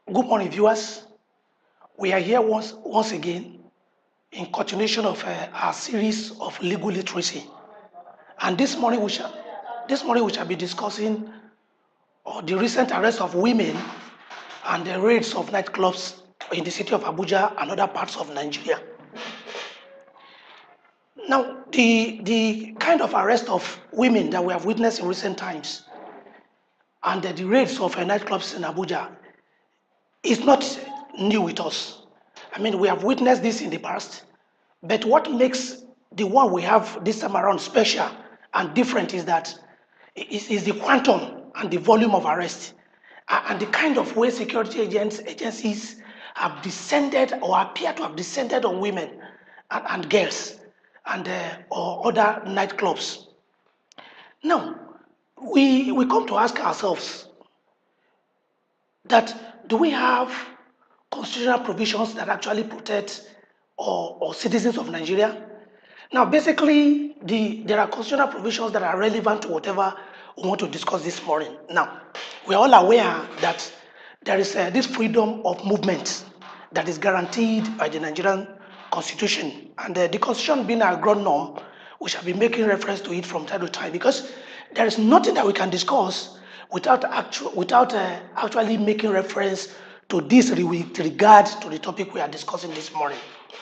Good morning, viewers. We are here once again in continuation of our series of legal literacy. And this morning we shall be discussing the recent arrest of women and the raids of nightclubs in the city of Abuja and other parts of Nigeria. Now, the kind of arrest of women that we have witnessed in recent times and the raids of nightclubs in Abuja is not new with us. I mean, we have witnessed this in the past, but what makes the one we have this time around special and different is that is the quantum and the volume of arrest and the kind of way security agencies have descended or appear to have descended on women and girls and or other nightclubs. Now, we come to ask ourselves that do we have constitutional provisions that actually protect or citizens of Nigeria? Now, basically, there are constitutional provisions that are relevant to whatever we want to discuss this morning. Now, we're all aware that there is this freedom of movement that is guaranteed by the Nigerian Constitution. And the Constitution being our ground norm, we shall be making reference to it from time to time because there is nothing that we can discuss without actually making reference to this with regard to the topic we are discussing this morning.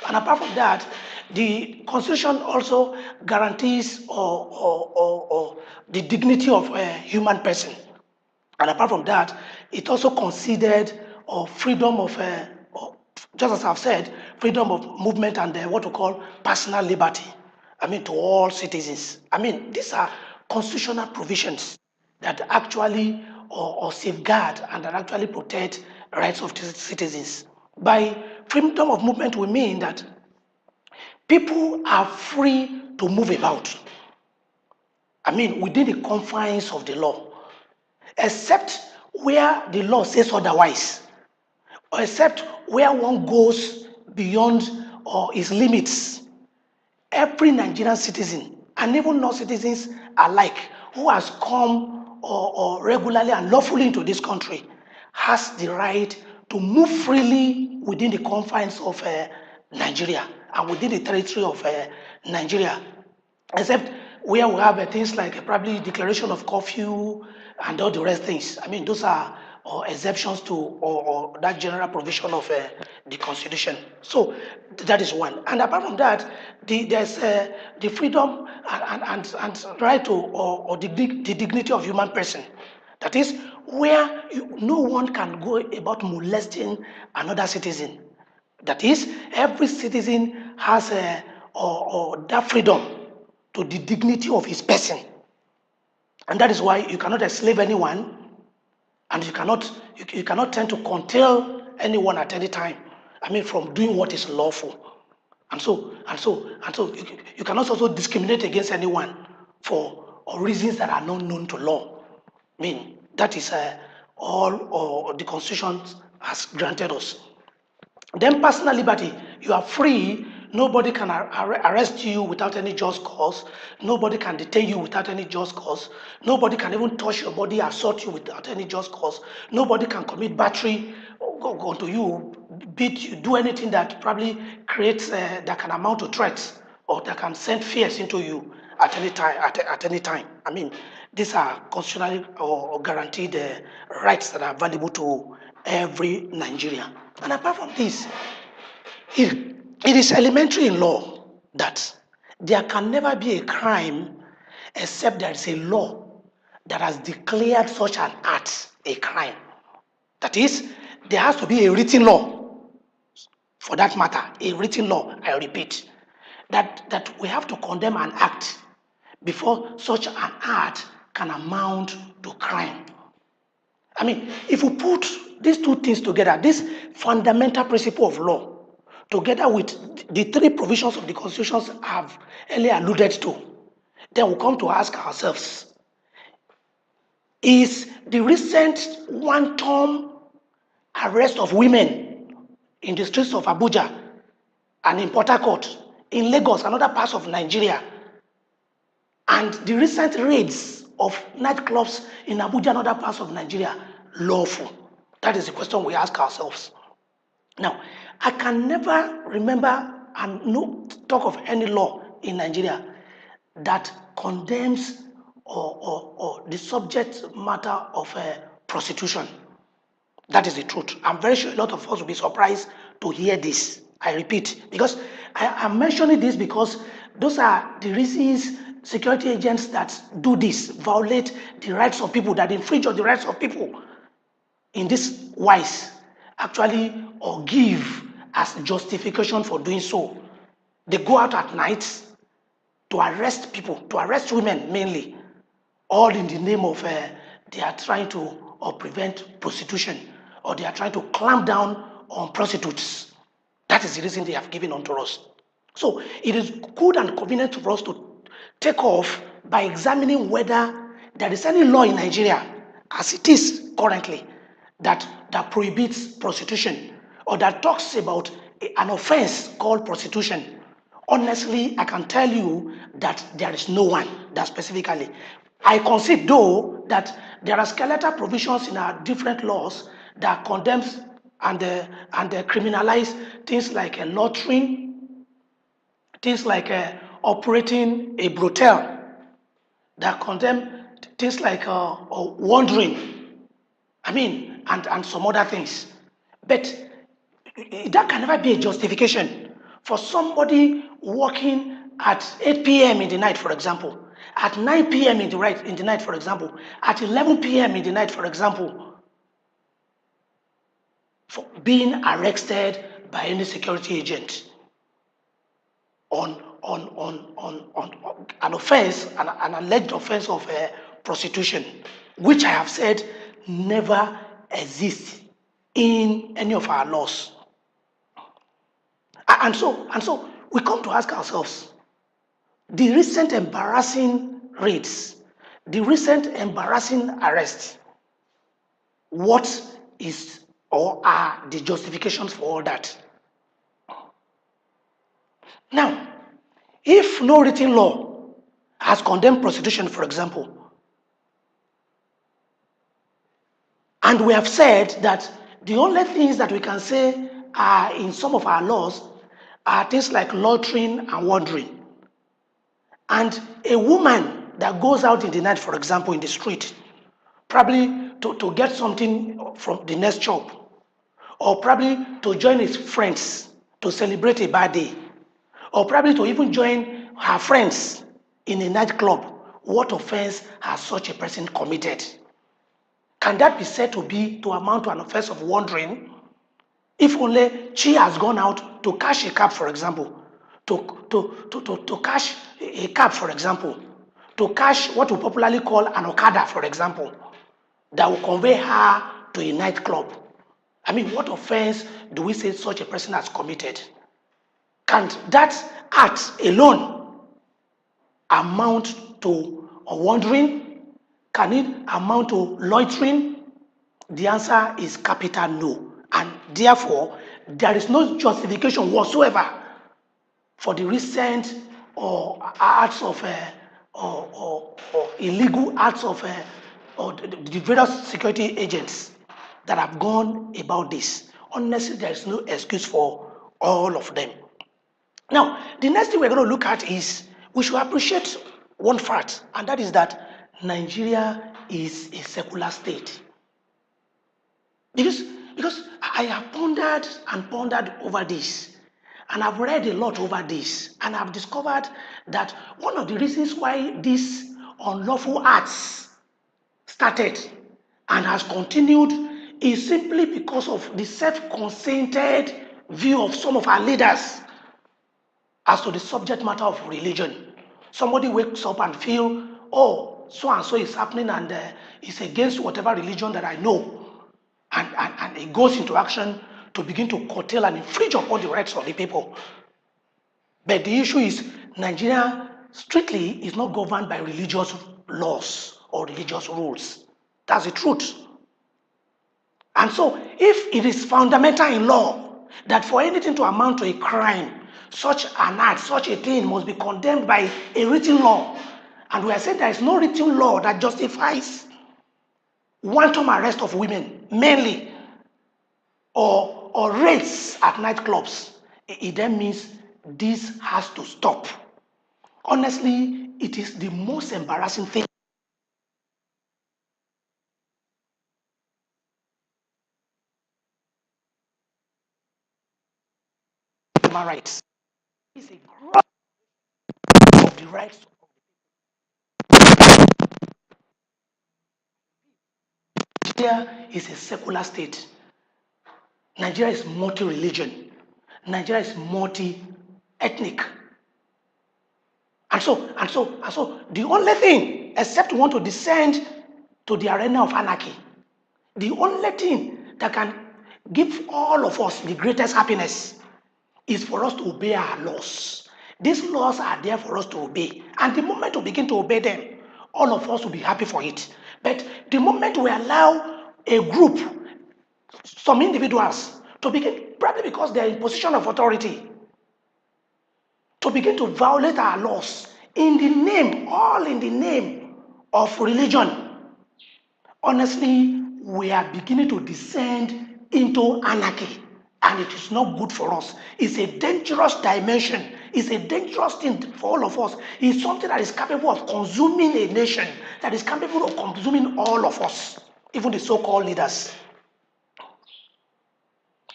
And apart from that, the Constitution also guarantees or the dignity of a human person. And apart from that, it also considered freedom of, just as I've said, freedom of movement and what we call personal liberty. I mean, to all citizens. I mean, these are constitutional provisions that actually or safeguard and that actually protect rights of citizens. By freedom of movement, we mean that people are free to move about. I mean, within the confines of the law, except where the law says otherwise, or except where one goes beyond its limits. Every Nigerian citizen, and even non-citizens alike, who has come or regularly and lawfully into this country, has the right to move freely within the confines of Nigeria and within the territory of Nigeria, except where we have things like probably declaration of curfew and all the rest things. I mean, those are exceptions to or that general provision of the Constitution. So that is one. And apart from that, there's the freedom and right to or the dignity of human person. That is where no one can go about molesting another citizen. That is, every citizen has or that freedom to the dignity of his person. And that is why you cannot enslave anyone and you cannot tend to curtail anyone at any time. I mean, from doing what is lawful. And so you cannot also discriminate against anyone for reasons that are not known to law. I mean, that is all the Constitution has granted us. Then personal liberty, you are free. Nobody can arrest you without any just cause. Nobody can detain you without any just cause. Nobody can even touch your body, assault you without any just cause. Nobody can commit battery onto you, beat you, do anything that probably creates that can amount to threats or that can send fears into you at any time. At any time. I mean, these are constitutionally or guaranteed rights that are valuable to every Nigerian. And apart from this, it is elementary in law that there can never be a crime except there is a law that has declared such an act a crime. That is, there has to be a written law for that matter, a written law, I repeat, that we have to condemn an act before such an act can amount to crime. I mean, if we put these two things together, this fundamental principle of law, together with the three provisions of the Constitution I've earlier alluded to, then we come to ask ourselves, is the recent one-term arrest of women in the streets of Abuja and in Port Harcourt, in Lagos and other parts of Nigeria, and the recent raids of nightclubs in Abuja and other parts of Nigeria lawful? That is the question we ask ourselves. Now, I can never remember and no talk of any law in Nigeria that condemns or the subject matter of prostitution. That is the truth. I'm very sure a lot of us will be surprised to hear this. I repeat, because I'm mentioning this because those are the reasons security agents that do this violate the rights of people, that infringe on the rights of people in this wise, actually, or give as justification for doing so. They go out at night to arrest people, to arrest women mainly, all in the name of they are trying to prevent prostitution, or they are trying to clamp down on prostitutes. That is the reason they have given unto us. So it is good and convenient for us to take off by examining whether there is any law in Nigeria, as it is currently, that prohibits prostitution or that talks about an offense called prostitution. Honestly, I can tell you that there is no one that specifically. I concede, though, that there are skeletal provisions in our different laws that condemns and criminalize things like loitering, things like operating a brothel, that condemn things like wandering, and some other things. But that can never be a justification for somebody working at 8 p.m. in the night, for example, at 9 p.m. in the night, for example, at 11 p.m. in the night, for example, for being arrested by any security agent on an offense, an alleged offense of prostitution, which I have said never exists in any of our laws. And so we come to ask ourselves, the recent embarrassing raids, the recent embarrassing arrests, what is or are the justifications for all that? Now, if no written law has condemned prostitution, for example, and we have said that the only things that we can say are in some of our laws are things like loitering and wandering. And a woman that goes out in the night, for example, in the street, probably to get something from the next shop, or probably to join his friends to celebrate a birthday, or probably to even join her friends in a nightclub, what offense has such a person committed? Can that be said to amount to an offense of wandering? If only she has gone out to cash a cab, for example, to cash a cab, for example, to cash what we popularly call an Okada, for example, that will convey her to a nightclub. What offense do we say such a person has committed? Can that act alone amount to wandering? Can it amount to loitering? The answer is capital no. And therefore, there is no justification whatsoever for the recent acts of or illegal acts of or the various security agents that have gone about this. Honestly, there is no excuse for all of them. Now, the next thing we're going to look at is we should appreciate one fact, and that is that Nigeria is a secular state. Because I have pondered over this, and I've read a lot over this, and I've discovered that one of the reasons why these unlawful acts started and has continued is simply because of the self-concentrated view of some of our leaders as to the subject matter of religion. Somebody wakes up and feel, oh, so and so is happening, and it's against whatever religion that I know. And it goes into action to begin to curtail and infringe upon the rights of the people. But the issue is Nigeria strictly is not governed by religious laws or religious rules. That's the truth. And so if it is fundamental in law that for anything to amount to a crime, such an act, such a thing must be condemned by a written law, And we are saying there is no written law that justifies wanton arrest of women, mainly, or raids at nightclubs. It then means this has to stop. Honestly, it is the most embarrassing thing. Human rights. It's a grab of the rights. Nigeria is a secular state. Nigeria is multi-religion. Nigeria is multi-ethnic. And so, the only thing, except we want to descend to the arena of anarchy, the only thing that can give all of us the greatest happiness is for us to obey our laws. These laws are there for us to obey. And the moment we begin to obey them, all of us will be happy for it. But the moment we allow a group, some individuals, to begin, probably because they are in position of authority, to begin to violate our laws in the name, all in the name of religion, honestly, we are beginning to descend into anarchy, and it is not good for us. It's a dangerous dimension. It's a dangerous thing for all of us. It's something that is capable of consuming a nation, that is capable of consuming all of us, even the so-called leaders.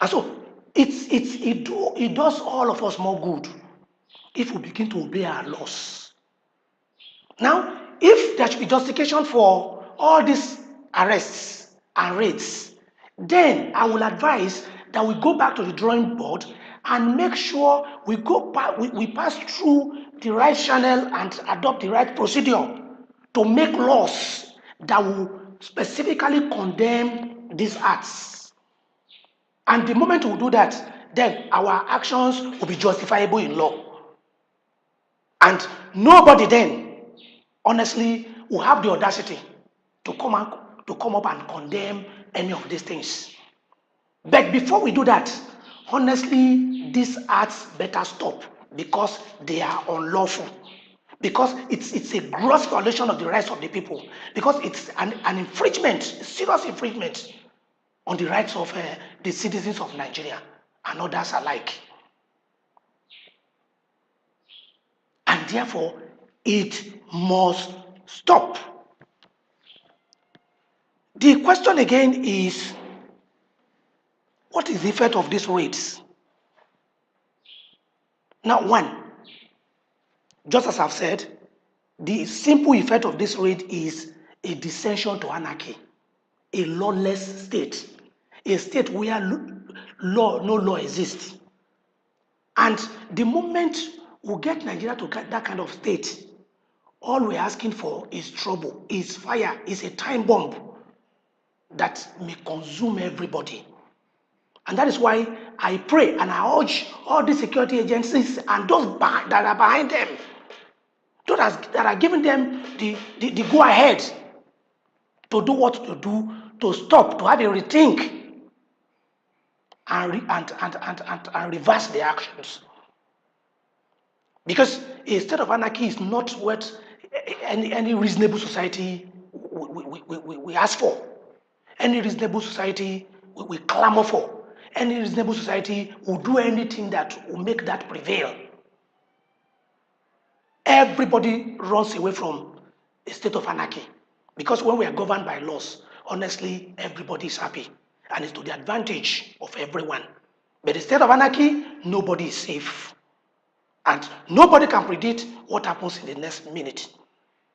And so it does all of us more good if we begin to obey our laws. Now, if there should be justification for all these arrests and raids, then I will advise that we go back to the drawing board and make sure we pass through the right channel and adopt the right procedure to make laws that will specifically condemn these acts. And the moment we do that, then our actions will be justifiable in law. And nobody then, honestly, will have the audacity to come up and condemn any of these things. But before we do that, honestly, these acts better stop because they are unlawful. Because it's a gross violation of the rights of the people. Because it's an infringement, a serious infringement on the rights of the citizens of Nigeria and others alike. And therefore, it must stop. The question again is, what is the effect of these raids? Now, one, just as I've said, the simple effect of this raid is a descension to anarchy, a lawless state, a state where no law exists. And the moment we get Nigeria to that kind of state, all we're asking for is trouble, is fire, is a time bomb that may consume everybody. And that is why I pray and I urge all the security agencies and those that are behind them, those that are giving them the go-ahead to do what to do, to stop, to have a rethink and reverse their actions. Because a state of anarchy is not what any reasonable society we ask for. Any reasonable society we clamor for. Any reasonable society will do anything that will make that prevail. Everybody runs away from a state of anarchy. Because when we are governed by laws, honestly, everybody is happy. And it's to the advantage of everyone. But the state of anarchy, nobody is safe. And nobody can predict what happens in the next minute.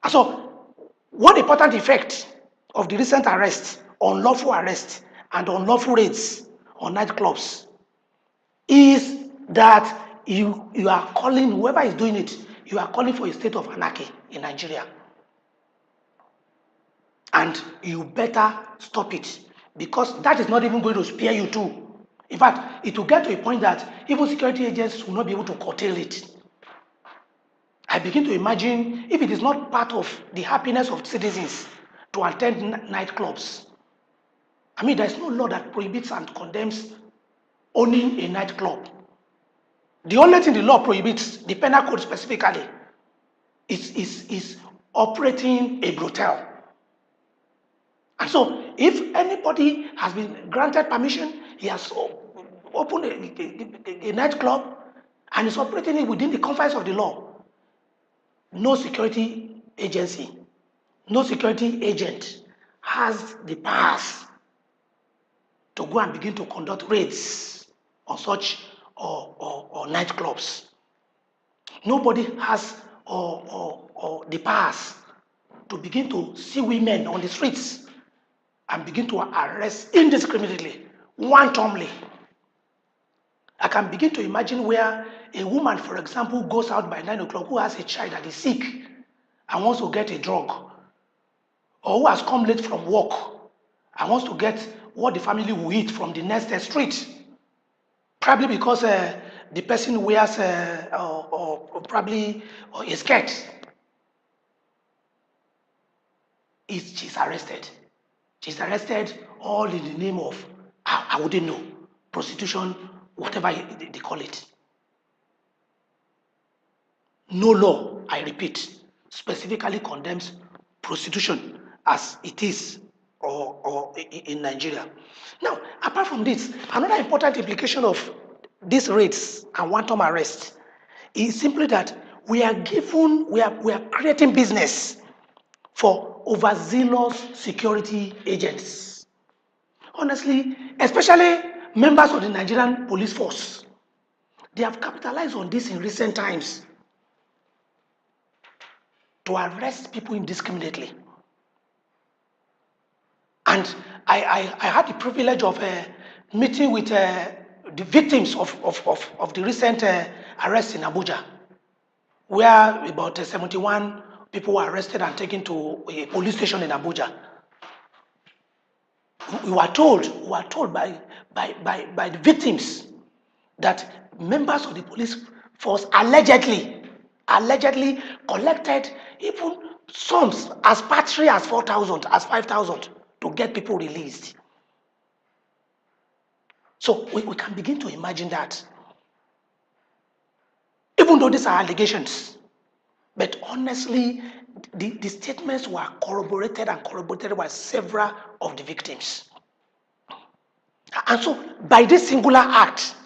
And so, one important effect of the recent arrests, unlawful arrests, and unlawful raids on nightclubs is that you are calling, whoever is doing it, you are calling for a state of anarchy in Nigeria. And you better stop it, because that is not even going to spare you too. In fact, it will get to a point that even security agents will not be able to curtail it. I begin to imagine if it is not part of the happiness of citizens to attend nightclubs. I mean, there's no law that prohibits and condemns owning a nightclub. The only thing the law prohibits, the penal code specifically, is operating a brothel. And so, if anybody has been granted permission, he has opened a nightclub and is operating it within the confines of the law, no security agency, no security agent has the powers to go and begin to conduct raids on such or nightclubs. Nobody has or the powers to begin to see women on the streets and begin to arrest indiscriminately, wantonly. I can begin to imagine where a woman, for example, goes out by 9 o'clock who has a child that is sick and wants to get a drug, or who has come late from work and wants to get what the family will eat from the next street, probably because the person wears or probably a skirt. She's arrested. She's arrested all in the name of, I wouldn't know, prostitution, whatever they call it. No law, I repeat, specifically condemns prostitution as it is or in Nigeria. Now, apart from this, another important implication of these raids and wanton arrest is simply that we are creating business for overzealous security agents. Honestly, especially members of the Nigerian police force, they have capitalized on this in recent times to arrest people indiscriminately. And I had the privilege of meeting with the victims of the recent arrest in Abuja, where about 71 people were arrested and taken to a police station in Abuja. We were told by the victims that members of the police force allegedly collected even sums as paltry as 4,000, as 5,000 to get people released. So we can begin to imagine that. Even though these are allegations, but honestly, the statements were corroborated by several of the victims. And so, by this singular act,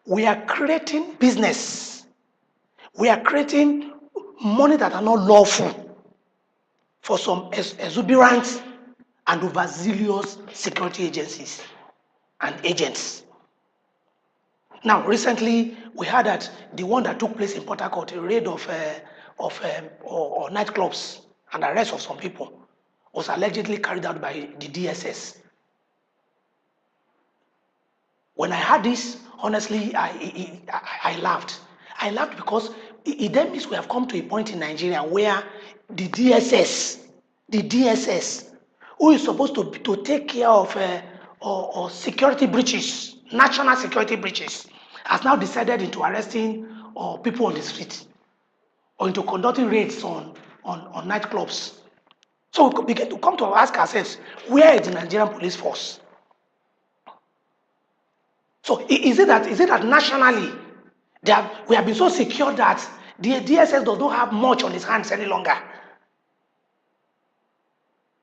we are creating business. We are creating money that are not lawful for some exuberant and overzealous security agencies and agents. Now, recently, we heard that the one that took place in Port Harcourt, a raid of nightclubs and arrest of some people, was allegedly carried out by the DSS. When I heard this, honestly, I laughed. I laughed because it then means we have come to a point in Nigeria where the DSS, who is supposed to take care of security breaches, national security breaches, has now decided into arresting people on the street or into conducting raids on nightclubs. So we begin to come to ask ourselves, where is the Nigerian police force? So is it that nationally we have been so secure that the DSS does not have much on its hands any longer?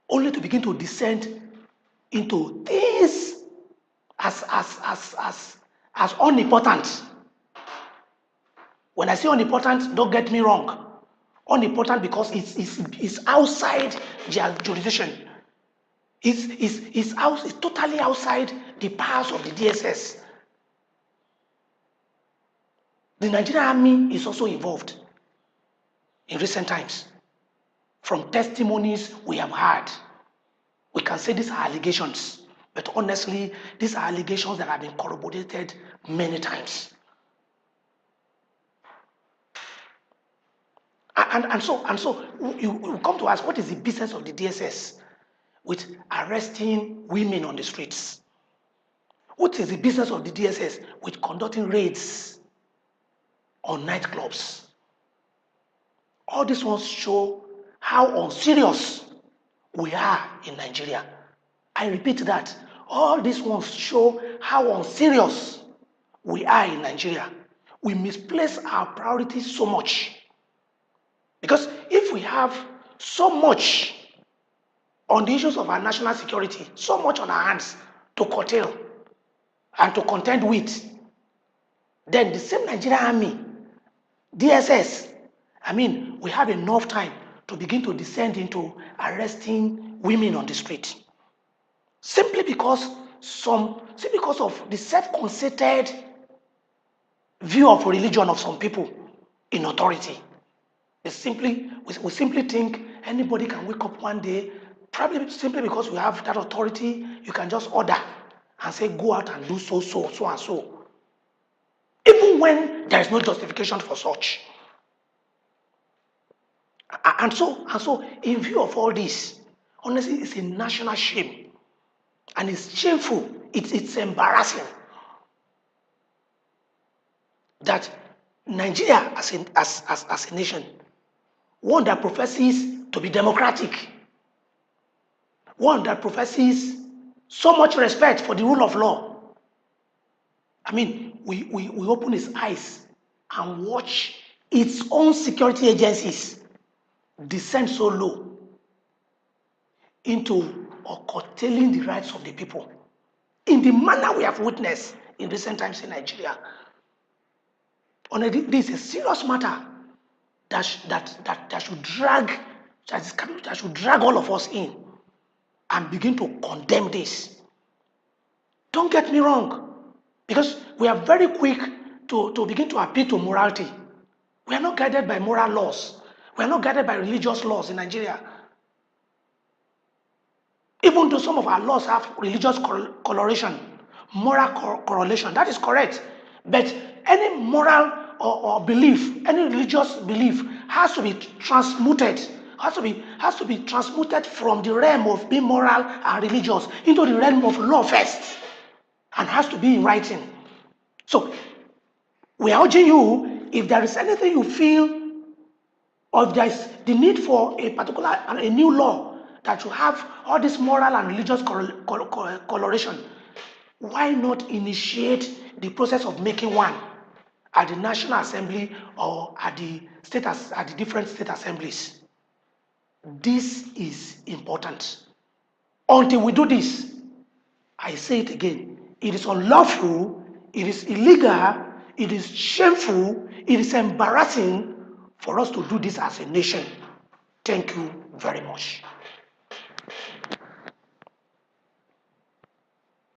Only to begin to descend into things as unimportant. When I say unimportant, don't get me wrong. Unimportant because it's outside their jurisdiction. It's totally outside the powers of the DSS. The Nigerian Army is also involved in recent times. From testimonies we have heard, we can say these are allegations, but honestly, these are allegations that have been corroborated many times. And so you come to ask, what is the business of the DSS with arresting women on the streets? What is the business of the DSS with conducting raids on nightclubs? All these ones show how unserious we are in Nigeria. I repeat that. All these ones show how unserious we are in Nigeria. We misplace our priorities so much. Because if we have so much on the issues of our national security, so much on our hands to curtail and to contend with. Then the same Nigerian army, DSS, we have enough time to begin to descend into arresting women on the street. Simply because of the self-conceited view of religion of some people in authority. We simply think anybody can wake up one day, probably simply because we have that authority, you can just order and say, go out and do so and so. Even when there is no justification for such. And so, in view of all this, honestly, it's a national shame. And it's shameful, it's embarrassing that Nigeria as a nation, one that professes to be democratic, one that professes so much respect for the rule of law. We open its eyes and watch its own security agencies descend so low into curtailing the rights of the people in the manner we have witnessed in recent times in Nigeria. This is a serious matter that should drag all of us in and begin to condemn this. Don't get me wrong, because we are very quick to begin to appeal to morality. We are not guided by moral laws. We are not guided by religious laws in Nigeria. Even though some of our laws have religious coloration, moral correlation, that is correct. But any moral or belief, any religious belief has to be transmuted, has to be transmuted from the realm of being moral and religious into the realm of law first, and has to be in writing. So we are urging you, if there is anything you feel, or if there is the need for a new law that you have all this moral and religious coloration, why not initiate the process of making one at the National Assembly or at the different state assemblies? This is important. Until we do this, I say it again, it is unlawful, it is illegal, it is shameful, it is embarrassing for us to do this as a nation. Thank you very much.